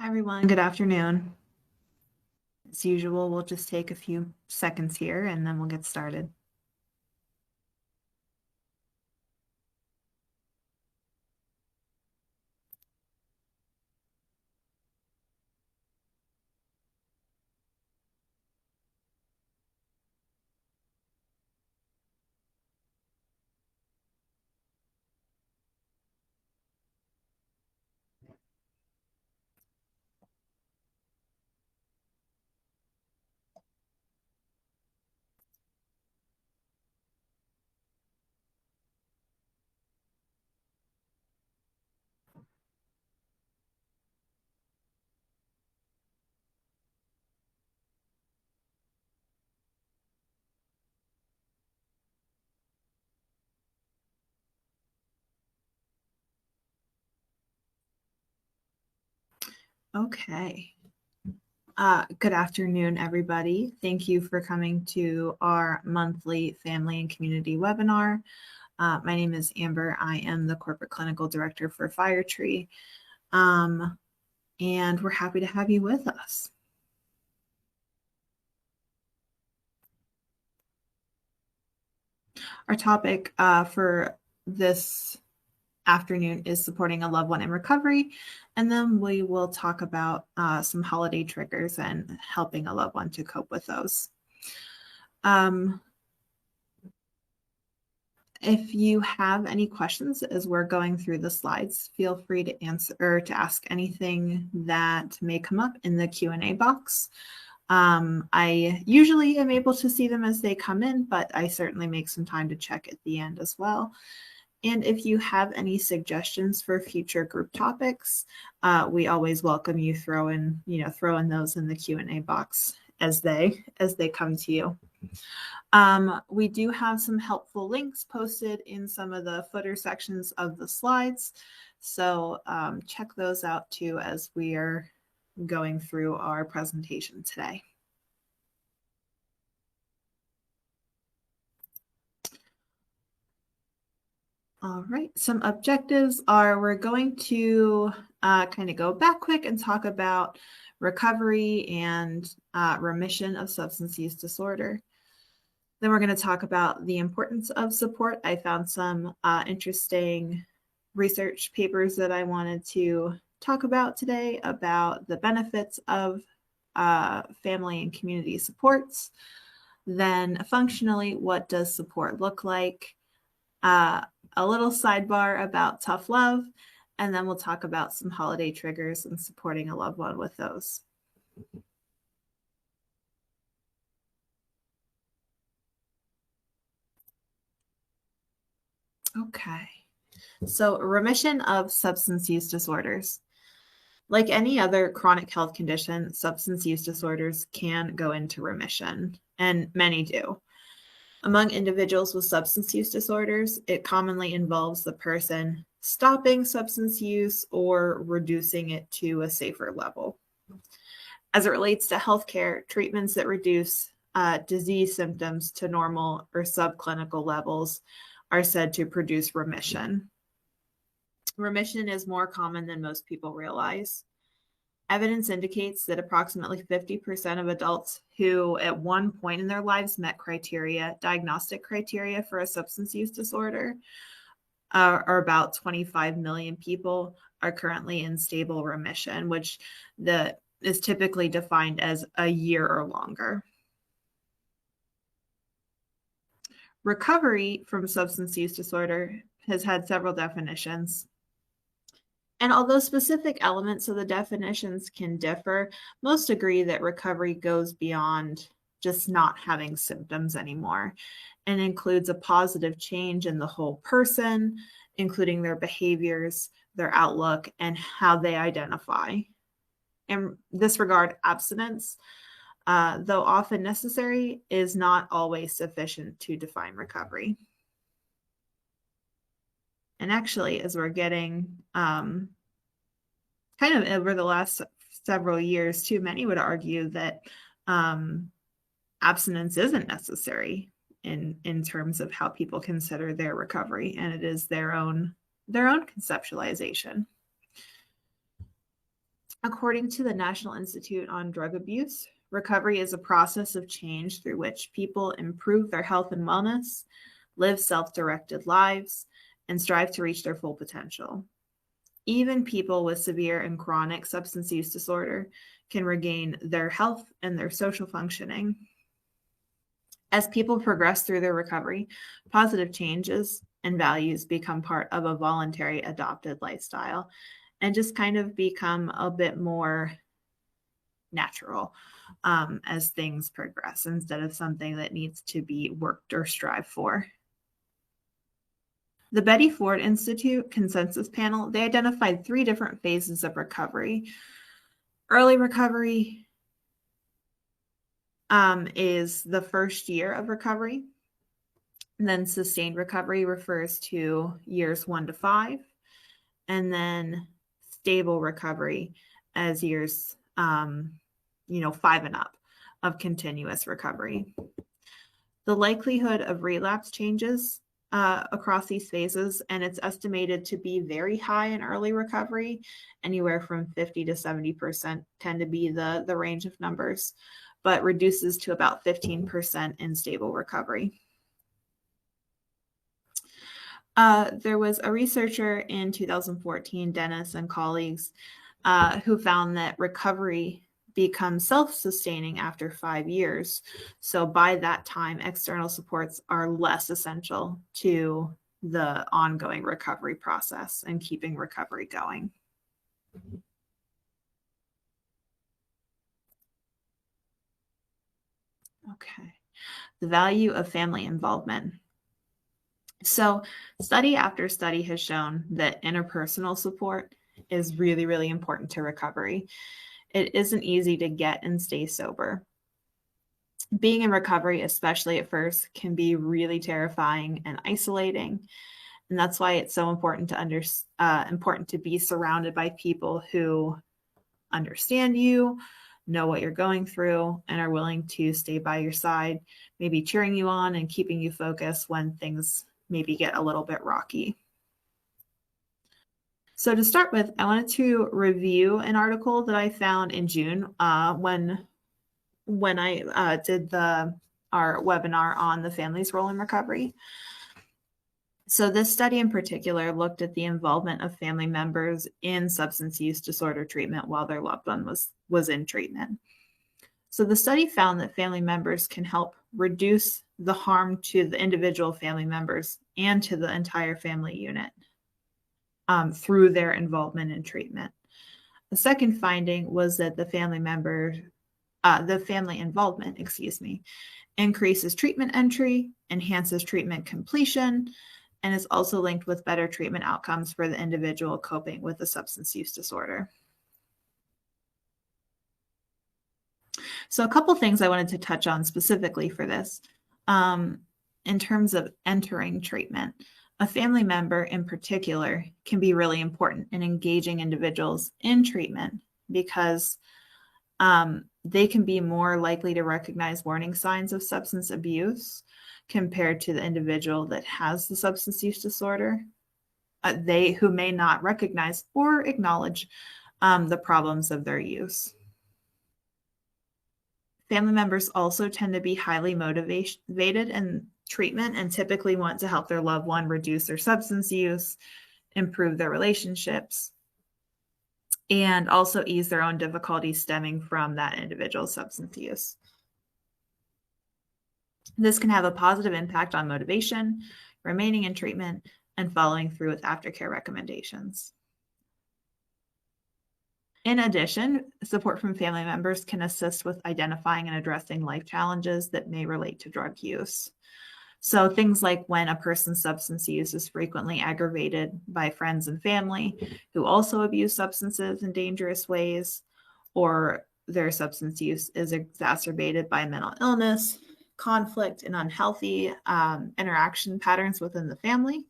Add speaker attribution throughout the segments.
Speaker 1: Hi, everyone. Good afternoon. As usual, we'll just take a few seconds here and then we'll get started. Okay. Good afternoon, everybody. Thank you for coming to our monthly family and community webinar. My name is Amber. I am the Corporate Clinical Director for Firetree, and we're happy to have you with us. Our topic for this afternoon is supporting a loved one in recovery, and then we will talk about some holiday triggers and helping a loved one to cope with those. If you have any questions as we're going through the slides, feel free to answer or to ask anything that may come up in the Q&A box. I usually am able to see them as they come in, but I certainly make some time to check at the end as well. And if you have any suggestions for future group topics, we always welcome you throw in those in the Q&A box as they come to you. We do have some helpful links posted in some of the footer sections of the slides. So check those out too as we are going through our presentation today. All right, some objectives are we're going to kind of go back quick and talk about recovery and remission of substance use disorder. Then we're going to talk about the importance of support. I found some interesting research papers that I wanted to talk about today about the benefits of family and community supports. Then functionally, what does support look like? A little sidebar about tough love, and then we'll talk about some holiday triggers and supporting a loved one with those. Okay, so remission of substance use disorders. Like any other chronic health condition, substance use disorders can go into remission, and many do. Among individuals with substance use disorders, it commonly involves the person stopping substance use or reducing it to a safer level. As it relates to healthcare, treatments that reduce disease symptoms to normal or subclinical levels are said to produce remission. Remission is more common than most people realize. Evidence indicates that approximately 50% of adults who at one point in their lives met diagnostic criteria for a substance use disorder, or about 25 million people, are currently in stable remission, which is typically defined as a year or longer. Recovery from substance use disorder has had several definitions. And although specific elements of the definitions can differ, most agree that recovery goes beyond just not having symptoms anymore and includes a positive change in the whole person, including their behaviors, their outlook, and how they identify. In this regard, abstinence, though often necessary, is not always sufficient to define recovery. And actually, as we're getting kind of over the last several years too, many would argue that abstinence isn't necessary in terms of how people consider their recovery, and it is their own conceptualization. According to the National Institute on Drug Abuse, recovery is a process of change through which people improve their health and wellness, live self-directed lives, and strive to reach their full potential. Even people with severe and chronic substance use disorder can regain their health and their social functioning. As people progress through their recovery, positive changes and values become part of a voluntary adopted lifestyle and just kind of become a bit more natural as things progress instead of something that needs to be worked or strive for. The Betty Ford Institute Consensus Panel, they identified 3 different phases of recovery. Early recovery is the first year of recovery. And then sustained recovery refers to years 1 to 5. And then stable recovery as years 5 and up of continuous recovery. The likelihood of relapse changes across these phases, and it's estimated to be very high in early recovery. Anywhere from 50 to 70% tend to be the range of numbers, but reduces to about 15% in stable recovery. There was a researcher in 2014, Dennis and colleagues, who found that recovery becomes self-sustaining after 5 years. So by that time, external supports are less essential to the ongoing recovery process and keeping recovery going. Okay, the value of family involvement. So study after study has shown that interpersonal support is really, really important to recovery. It isn't easy to get and stay sober. Being in recovery, especially at first, can be really terrifying and isolating. And that's why it's so important to be surrounded by people who understand you, know what you're going through, and are willing to stay by your side, maybe cheering you on and keeping you focused when things maybe get a little bit rocky. So to start with, I wanted to review an article that I found in June when I did our webinar on the family's role in recovery. So this study in particular looked at the involvement of family members in substance use disorder treatment while their loved one was in treatment. So the study found that family members can help reduce the harm to the individual family members and to the entire family unit through their involvement in treatment. The second finding was that the family involvement, increases treatment entry, enhances treatment completion, and is also linked with better treatment outcomes for the individual coping with a substance use disorder. So a couple things I wanted to touch on specifically for this. In terms of entering treatment, a family member in particular can be really important in engaging individuals in treatment because they can be more likely to recognize warning signs of substance abuse compared to the individual that has the substance use disorder. They who may not recognize or acknowledge the problems of their use. Family members also tend to be highly motivated in treatment and typically want to help their loved one reduce their substance use, improve their relationships, and also ease their own difficulties stemming from that individual's substance use. This can have a positive impact on motivation, remaining in treatment, and following through with aftercare recommendations. In addition, support from family members can assist with identifying and addressing life challenges that may relate to drug use. So things like when a person's substance use is frequently aggravated by friends and family who also abuse substances in dangerous ways, or their substance use is exacerbated by mental illness, conflict, and unhealthy interaction patterns within the family.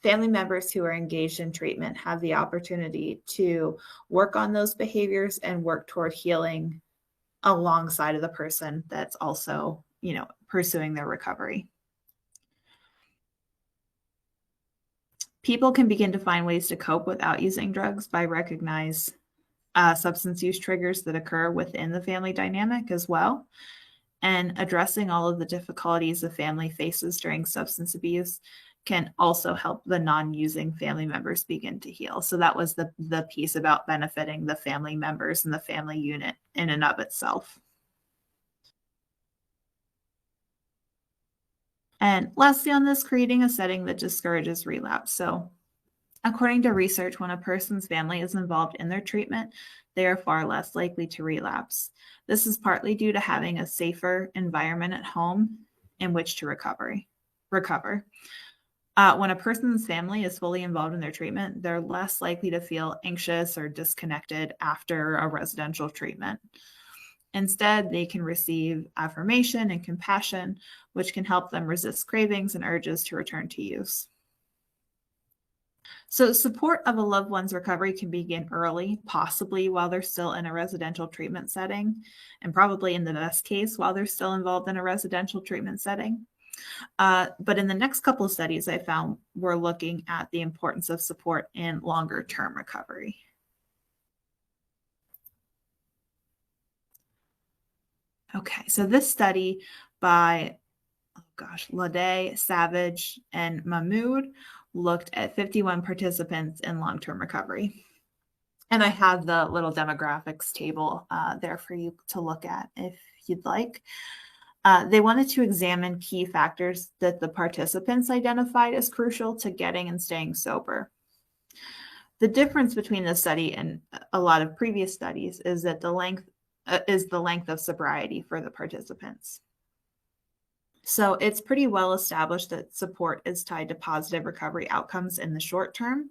Speaker 1: Family members who are engaged in treatment have the opportunity to work on those behaviors and work toward healing alongside of the person that's also, pursuing their recovery. People can begin to find ways to cope without using drugs by recognizing substance use triggers that occur within the family dynamic as well. And addressing all of the difficulties the family faces during substance abuse can also help the non-using family members begin to heal. So that was the piece about benefiting the family members and the family unit in and of itself. And lastly on this, creating a setting that discourages relapse. So according to research, when a person's family is involved in their treatment, they are far less likely to relapse. This is partly due to having a safer environment at home in which to recover. When a person's family is fully involved in their treatment, they're less likely to feel anxious or disconnected after a residential treatment. Instead, they can receive affirmation and compassion, which can help them resist cravings and urges to return to use. So support of a loved one's recovery can begin early, possibly while they're still in a residential treatment setting, and probably in the best case while they're still involved in a residential treatment setting. But in the next couple of studies I found, we're looking at the importance of support in longer term recovery. Okay, so this study by, Lade, Savage, and Mahmood looked at 51 participants in long-term recovery. And I have the little demographics table there for you to look at if you'd like. They wanted to examine key factors that the participants identified as crucial to getting and staying sober. The difference between this study and a lot of previous studies is that the length of sobriety for the participants. So it's pretty well established that support is tied to positive recovery outcomes in the short term,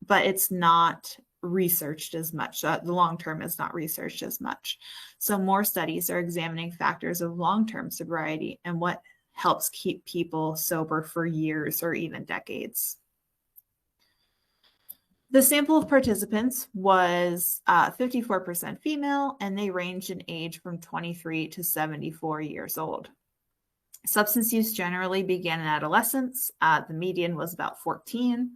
Speaker 1: but it's not researched as much. The long term is not researched as much. So more studies are examining factors of long-term sobriety and what helps keep people sober for years or even decades. The sample of participants was 54% female, and they ranged in age from 23 to 74 years old. Substance use generally began in adolescence. The median was about 14,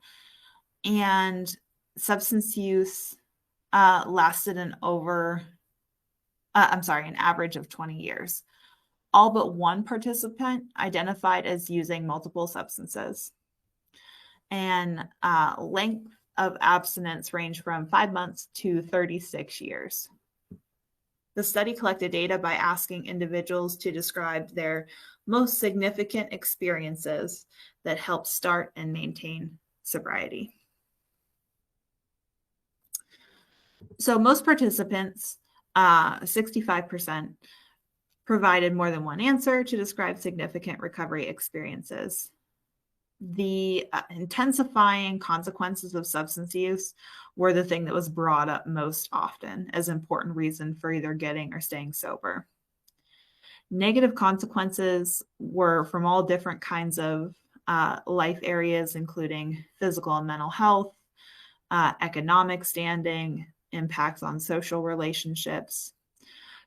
Speaker 1: and substance use lasted an average of 20 years. All but one participant identified as using multiple substances. And length of abstinence ranged from 5 months to 36 years. The study collected data by asking individuals to describe their most significant experiences that help start and maintain sobriety. So most participants, 65%, provided more than one answer to describe significant recovery experiences. The intensifying consequences of substance use were the thing that was brought up most often as an important reason for either getting or staying sober. Negative consequences were from all different kinds of life areas, including physical and mental health, economic standing, impacts on social relationships.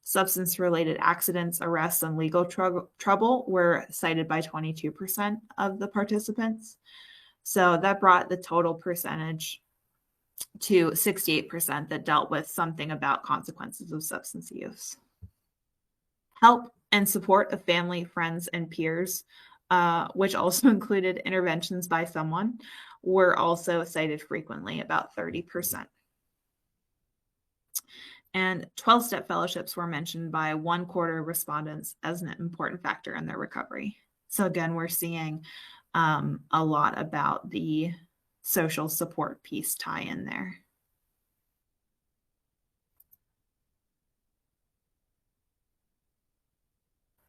Speaker 1: Substance-related accidents, arrests, and legal trouble were cited by 22% of the participants. So that brought the total percentage to 68% that dealt with something about consequences of substance use. Help and support of family, friends, and peers, which also included interventions by someone, were also cited frequently, about 30%. And 12-step fellowships were mentioned by 1/4 of respondents as an important factor in their recovery. So again, we're seeing a lot about the social support piece tie in there.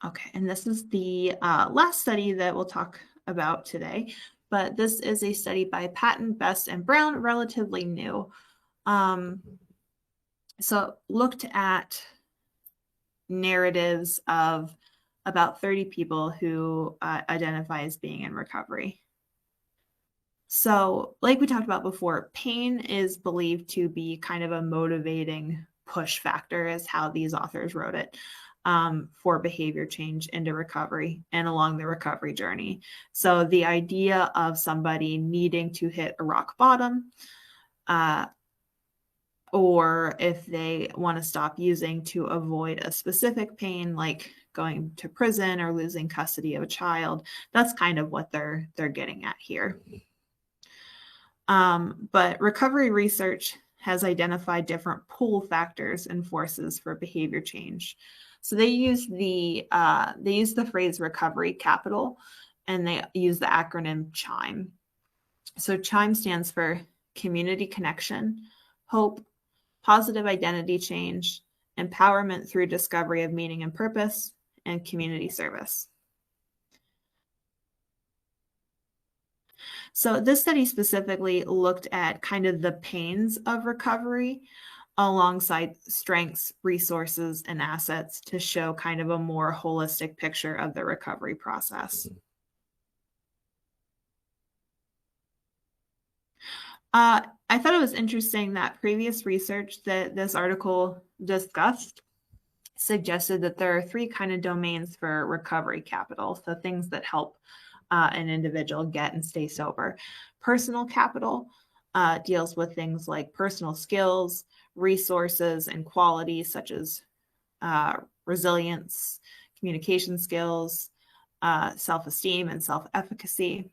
Speaker 1: Okay, and this is the last study that we'll talk about today, but this is a study by Patton, Best, and Brown, relatively new. So looked at narratives of about 30 people who identify as being in recovery. So like we talked about before, pain is believed to be kind of a motivating push factor, is how these authors wrote it, for behavior change into recovery and along the recovery journey. So the idea of somebody needing to hit a rock bottom, or if they want to stop using to avoid a specific pain, like going to prison or losing custody of a child. That's kind of what they're getting at here. But recovery research has identified different pull factors and forces for behavior change. So they use the phrase recovery capital, and they use the acronym CHIME. So CHIME stands for community connection, hope, positive identity change, empowerment through discovery of meaning and purpose, and community service. So this study specifically looked at kind of the pains of recovery alongside strengths, resources, and assets to show kind of a more holistic picture of the recovery process. I thought it was interesting that previous research that this article discussed suggested that there are three kind of domains for recovery capital. So things that help an individual get and stay sober. Personal capital deals with things like personal skills, resources, and qualities such as resilience, communication skills, self-esteem, and self-efficacy.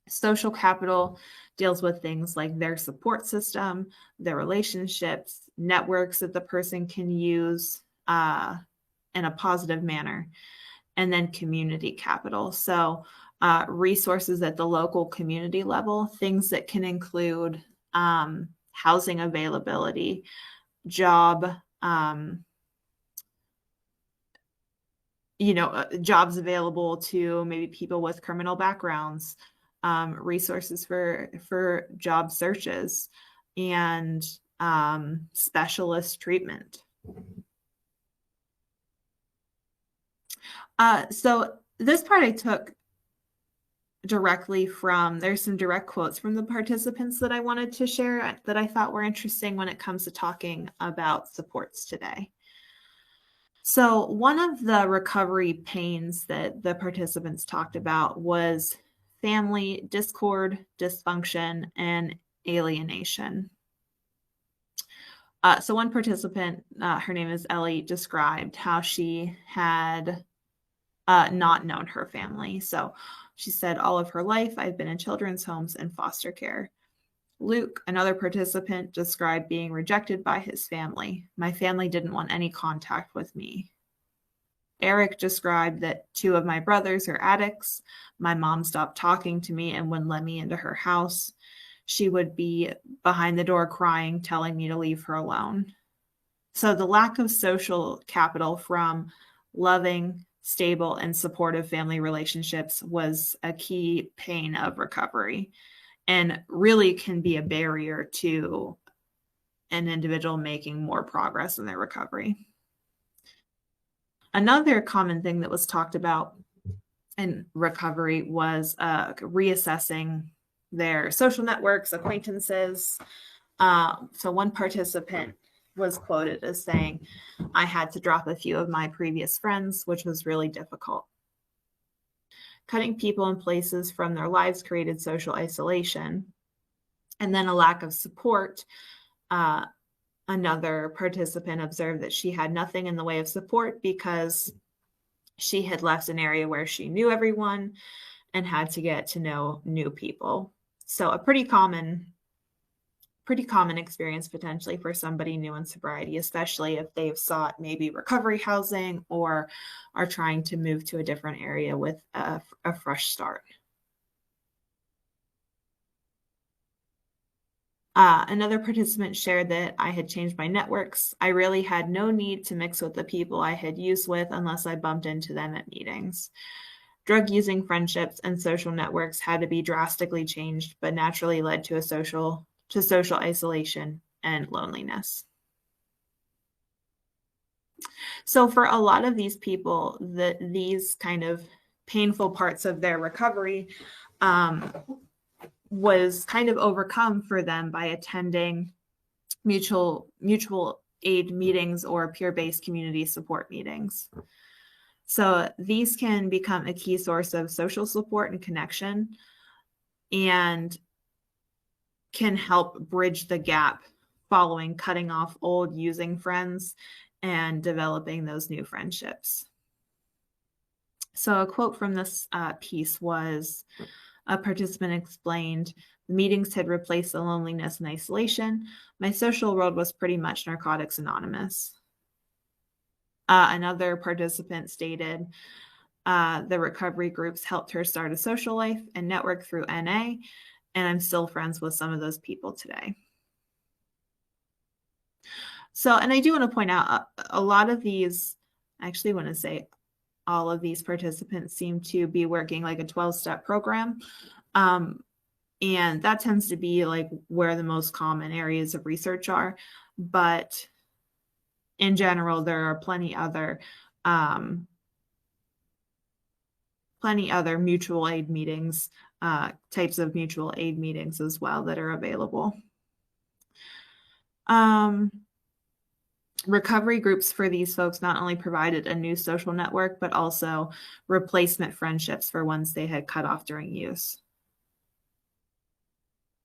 Speaker 1: Social capital deals with things like their support system, their relationships, networks that the person can use in a positive manner, and then community capital. So resources at the local community level, things that can include housing availability, job, jobs available to maybe people with criminal backgrounds, resources for job searches, and specialist treatment. So this part I took directly from, there's some direct quotes from the participants that I wanted to share that I thought were interesting when it comes to talking about supports today. So one of the recovery pains that the participants talked about was family discord, dysfunction, and alienation. So one participant, her name is Ellie, described how she had not known her family. So she said, all of her life, I've been in children's homes and foster care. Luke, another participant, described being rejected by his family. My family didn't want any contact with me. Eric described that 2 of my brothers are addicts. My mom stopped talking to me and wouldn't let me into her house. She would be behind the door crying, telling me to leave her alone. So the lack of social capital from loving, stable, and supportive family relationships was a key pain of recovery, and really can be a barrier to an individual making more progress in their recovery. Another common thing that was talked about in recovery was reassessing their social networks, acquaintances. So one participant was quoted as saying, I had to drop a few of my previous friends, which was really difficult. Cutting people and places from their lives created social isolation. And then a lack of support. Another participant observed that she had nothing in the way of support because she had left an area where she knew everyone and had to get to know new people. So a pretty common experience potentially for somebody new in sobriety, especially if they've sought maybe recovery housing or are trying to move to a different area with a fresh start. Another participant shared that I had changed my networks. I really had no need to mix with the people I had used with unless I bumped into them at meetings. Drug-using friendships and social networks had to be drastically changed, but naturally led to social isolation and loneliness. So for a lot of these people, these kind of painful parts of their recovery was kind of overcome for them by attending mutual aid meetings or peer-based community support meetings. So these can become a key source of social support and connection, and can help bridge the gap following cutting off old using friends and developing those new friendships. So a quote from this piece was, a participant explained, the meetings had replaced the loneliness and isolation. My social world was pretty much Narcotics Anonymous. Another participant stated, the recovery groups helped her start a social life and network through NA, and I'm still friends with some of those people today. So, and I do want to point out a lot of these, I actually want to say all of these participants seem to be working like a 12-step program. And that tends to be like where the most common areas of research are. But in general, there are plenty other mutual aid meetings, types of mutual aid meetings as well that are available. Recovery groups for these folks not only provided a new social network, but also replacement friendships for ones they had cut off during use.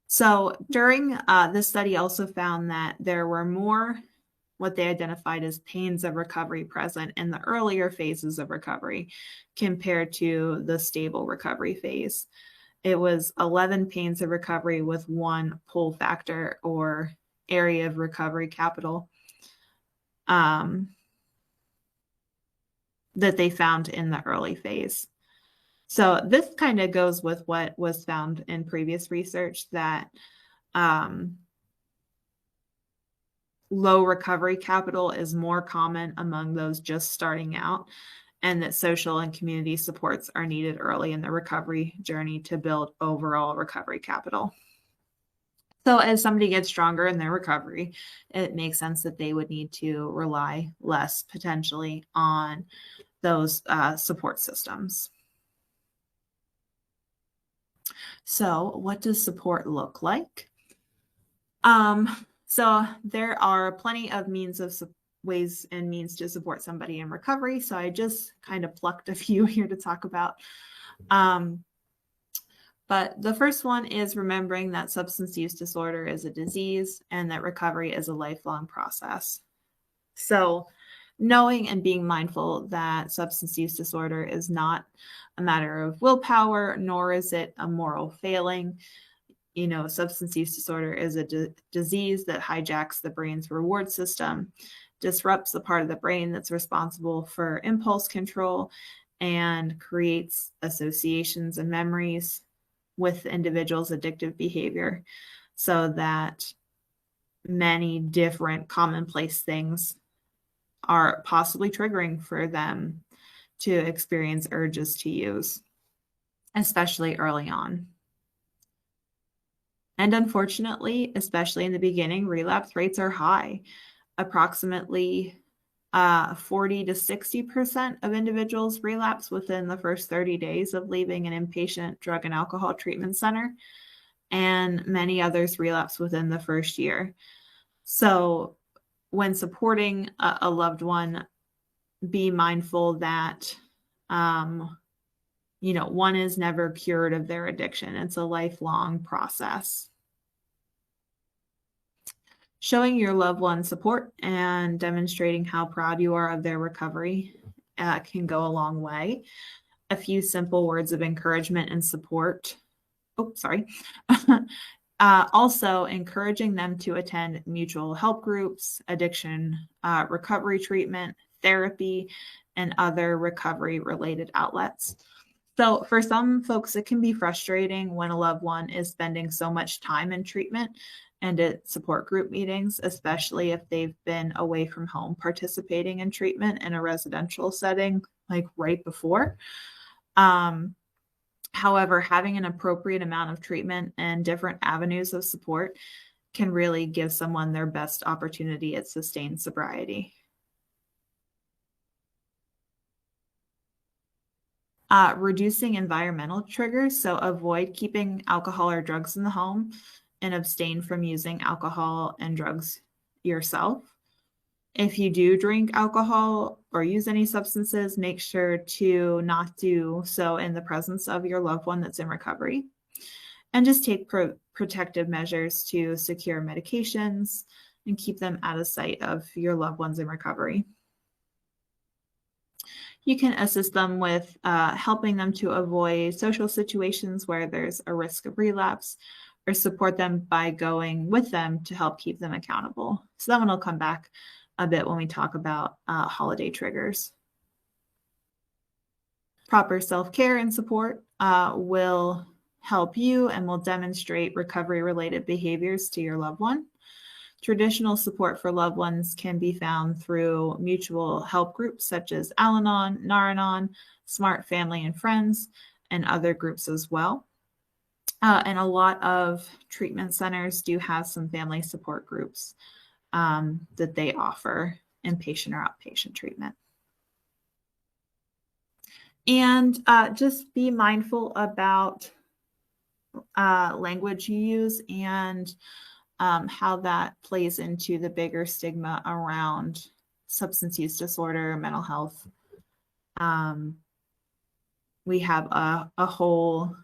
Speaker 1: So during this study also found that there were more what they identified as pains of recovery present in the earlier phases of recovery compared to the stable recovery phase. It was 11 pains of recovery with 1 pull factor or area of recovery capital that they found in the early phase. So this kind of goes with what was found in previous research, that low recovery capital is more common among those just starting out, and that social and community supports are needed early in the recovery journey to build overall recovery capital. So as somebody gets stronger in their recovery, it makes sense that they would need to rely less potentially on those support systems. So what does support look like? So there are plenty of ways and means to support somebody in recovery. So I just kind of plucked a few here to talk about. But the first one is remembering that substance use disorder is a disease and that recovery is a lifelong process. So knowing and being mindful that substance use disorder is not a matter of willpower, nor is it a moral failing. You know, substance use disorder is a disease that hijacks the brain's reward system, disrupts the part of the brain that's responsible for impulse control, and creates associations and memories with individuals' addictive behavior, so that many different commonplace things are possibly triggering for them to experience urges to use, especially early on. And unfortunately, especially in the beginning, relapse rates are high. Approximately 40 to 60% of individuals relapse within the first 30 days of leaving an inpatient drug and alcohol treatment center, and many others relapse within the first year. So when supporting a loved one, be mindful that, one is never cured of their addiction. It's a lifelong process. Showing your loved one support and demonstrating how proud you are of their recovery can go a long way. A few simple words of encouragement and support. Also, encouraging them to attend mutual help groups, addiction recovery treatment, therapy, and other recovery-related outlets. So for some folks, it can be frustrating when a loved one is spending so much time in treatment and at support group meetings, especially if they've been away from home participating in treatment in a residential setting, like right before. However, having an appropriate amount of treatment and different avenues of support can really give someone their best opportunity at sustained sobriety. Reducing environmental triggers, so avoid keeping alcohol or drugs in the home and abstain from using alcohol and drugs yourself. If you do drink alcohol or use any substances, make sure to not do so in the presence of your loved one that's in recovery. And just take protective measures to secure medications, and keep them out of sight of your loved ones in recovery. You can assist them with helping them to avoid social situations where there's a risk of relapse, or support them by going with them to help keep them accountable. So that one will come back a bit when we talk about holiday triggers. Proper self-care and support will help you and will demonstrate recovery-related behaviors to your loved one. Traditional support for loved ones can be found through mutual help groups such as Al-Anon, Nar-Anon, Smart Family and Friends, and other groups as well. And a lot of treatment centers do have some family support groups that they offer inpatient or outpatient treatment. And just be mindful about language you use and how that plays into the bigger stigma around substance use disorder, mental health. We have a whole,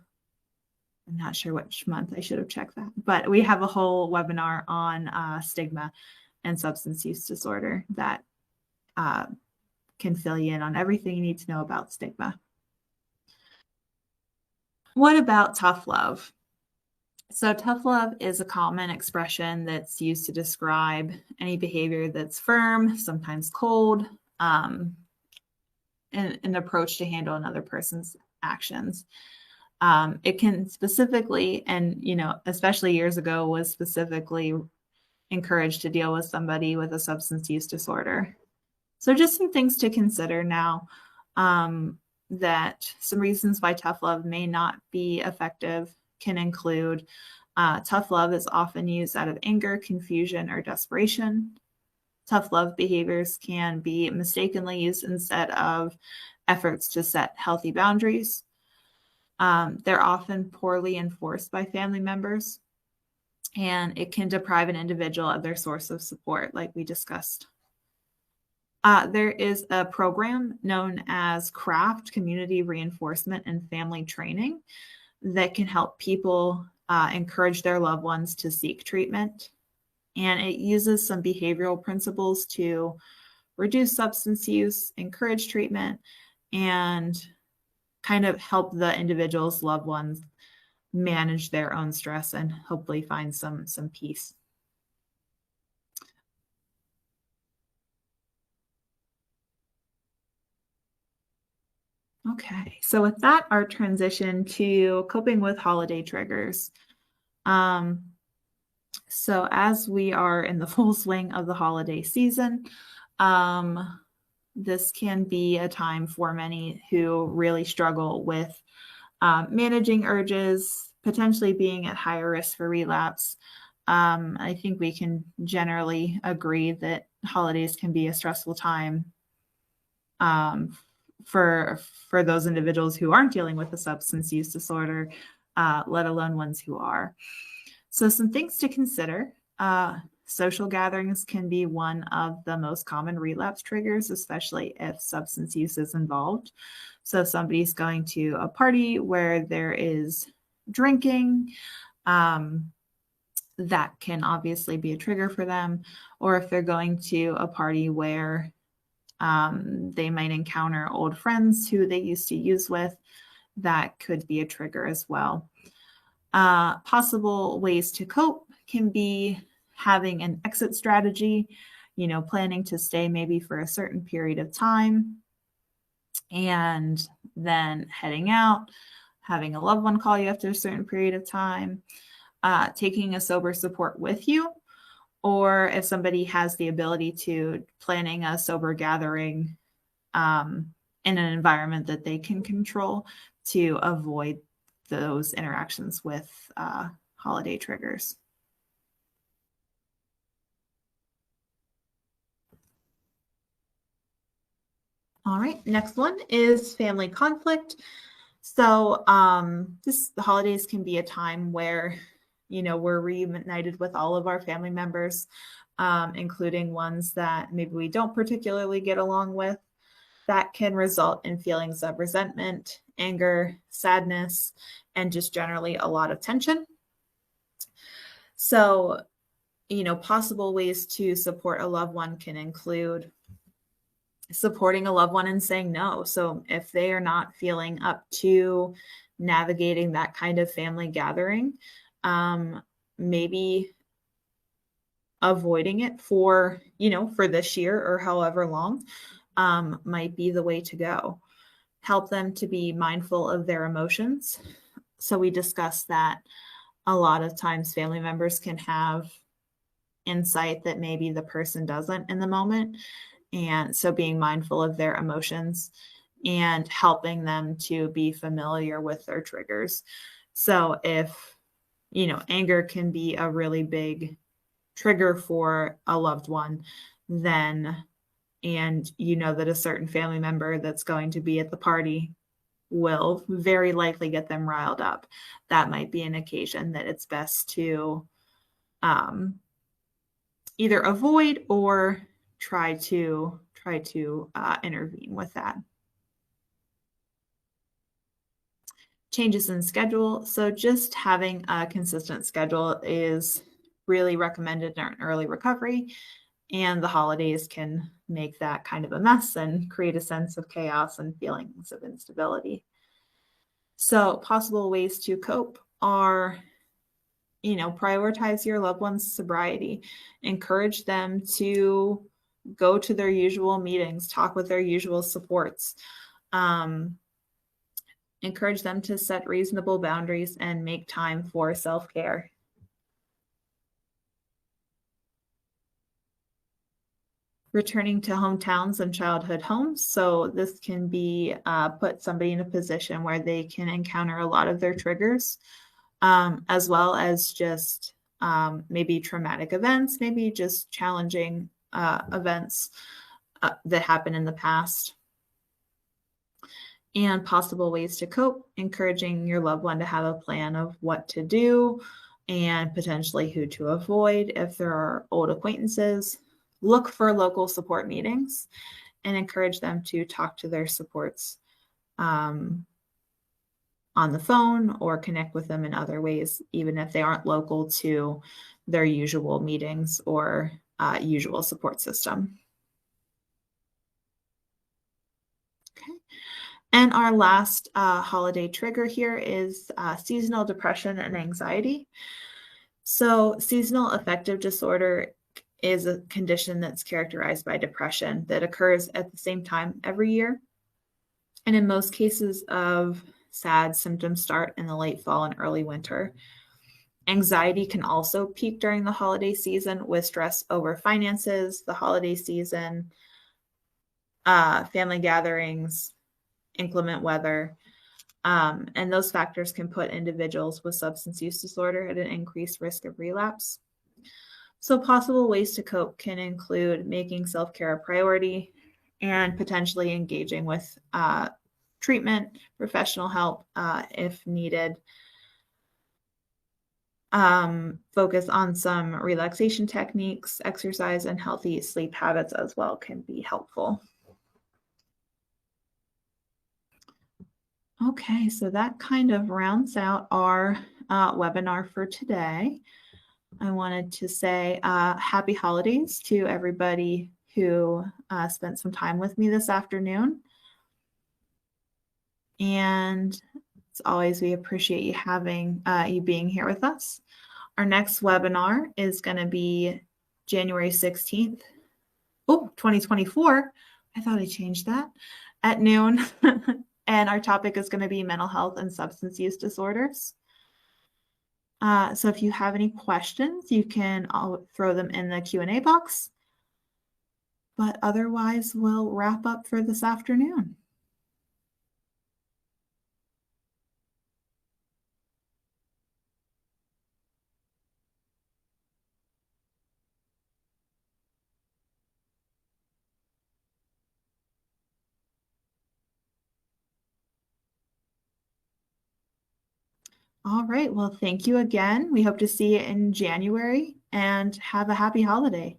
Speaker 1: I'm not sure which month, I should have checked that, but we have a whole webinar on stigma and substance use disorder that can fill you in on everything you need to know about stigma. What about tough love? So tough love is a common expression that's used to describe any behavior that's firm, sometimes cold, an approach to handle another person's actions. It can specifically, and especially years ago, was specifically encouraged to deal with somebody with a substance use disorder. So just some things to consider now, that some reasons why tough love may not be effective can include tough love is often used out of anger, confusion, or desperation. Tough love behaviors can be mistakenly used instead of efforts to set healthy boundaries. They're often poorly enforced by family members, and it can deprive an individual of their source of support, like we discussed. There is a program known as CRAFT, Community Reinforcement and Family Training, that can help people encourage their loved ones to seek treatment. And it uses some behavioral principles to reduce substance use, encourage treatment, and kind of help the individual's loved ones manage their own stress and hopefully find some peace. Okay, so with that, our transition to coping with holiday triggers. So as we are in the full swing of the holiday season, this can be a time for many who really struggle with managing urges, potentially being at higher risk for relapse. I think we can generally agree that holidays can be a stressful time for those individuals who aren't dealing with a substance use disorder, let alone ones who are. So some things to consider. Social gatherings can be one of the most common relapse triggers, especially if substance use is involved. So if somebody's going to a party where there is drinking, that can obviously be a trigger for them. Or if they're going to a party where they might encounter old friends who they used to use with, that could be a trigger as well. Possible ways to cope can be having an exit strategy, planning to stay maybe for a certain period of time and then heading out, having a loved one call you after a certain period of time, taking a sober support with you, or if somebody has the ability to, planning a sober gathering in an environment that they can control to avoid those interactions with holiday triggers. All right, next one is family conflict. So the holidays can be a time where, we're reunited with all of our family members, including ones that maybe we don't particularly get along with. That can result in feelings of resentment, anger, sadness, and just generally a lot of tension. So possible ways to support a loved one can include supporting a loved one and saying no. So if they are not feeling up to navigating that kind of family gathering, maybe avoiding it for this year or however long might be the way to go. Help them to be mindful of their emotions. So we discussed that a lot of times family members can have insight that maybe the person doesn't in the moment. And so being mindful of their emotions and helping them to be familiar with their triggers. So if, anger can be a really big trigger for a loved one, then, and that a certain family member that's going to be at the party will very likely get them riled up, that might be an occasion that it's best to either avoid or try to intervene with that. Changes in schedule. So just having a consistent schedule is really recommended in early recovery, and the holidays can make that kind of a mess and create a sense of chaos and feelings of instability. So possible ways to cope are, prioritize your loved one's sobriety, encourage them to go to their usual meetings, talk with their usual supports, encourage them to set reasonable boundaries and make time for self-care. Returning to hometowns and childhood homes. So this can be put somebody in a position where they can encounter a lot of their triggers, as well as just maybe traumatic events, maybe just challenging events that happen in the past. And possible ways to cope, encouraging your loved one to have a plan of what to do and potentially who to avoid. If there are old acquaintances, look for local support meetings and encourage them to talk to their supports on the phone or connect with them in other ways, even if they aren't local to their usual meetings or usual support system. Okay. And our last holiday trigger here is seasonal depression and anxiety. So seasonal affective disorder is a condition that's characterized by depression that occurs at the same time every year. And in most cases of SAD, symptoms start in the late fall and early winter. Anxiety can also peak during the holiday season with stress over finances, the holiday season, family gatherings, inclement weather. And those factors can put individuals with substance use disorder at an increased risk of relapse. So possible ways to cope can include making self-care a priority and potentially engaging with treatment, professional help if needed. Focus on some relaxation techniques, exercise, and healthy sleep habits as well can be helpful. Okay, so that kind of rounds out our webinar for today. I wanted to say happy holidays to everybody who spent some time with me this afternoon. And as always, we appreciate you having you being here with us. Our next webinar is going to be January 16th. Oh, 2024. I thought I changed that at noon. And our topic is going to be mental health and substance use disorders. So if you have any questions, you can throw them in the Q&A box. But otherwise, we'll wrap up for this afternoon. All right. Well, thank you again. We hope to see you in January and have a happy holiday.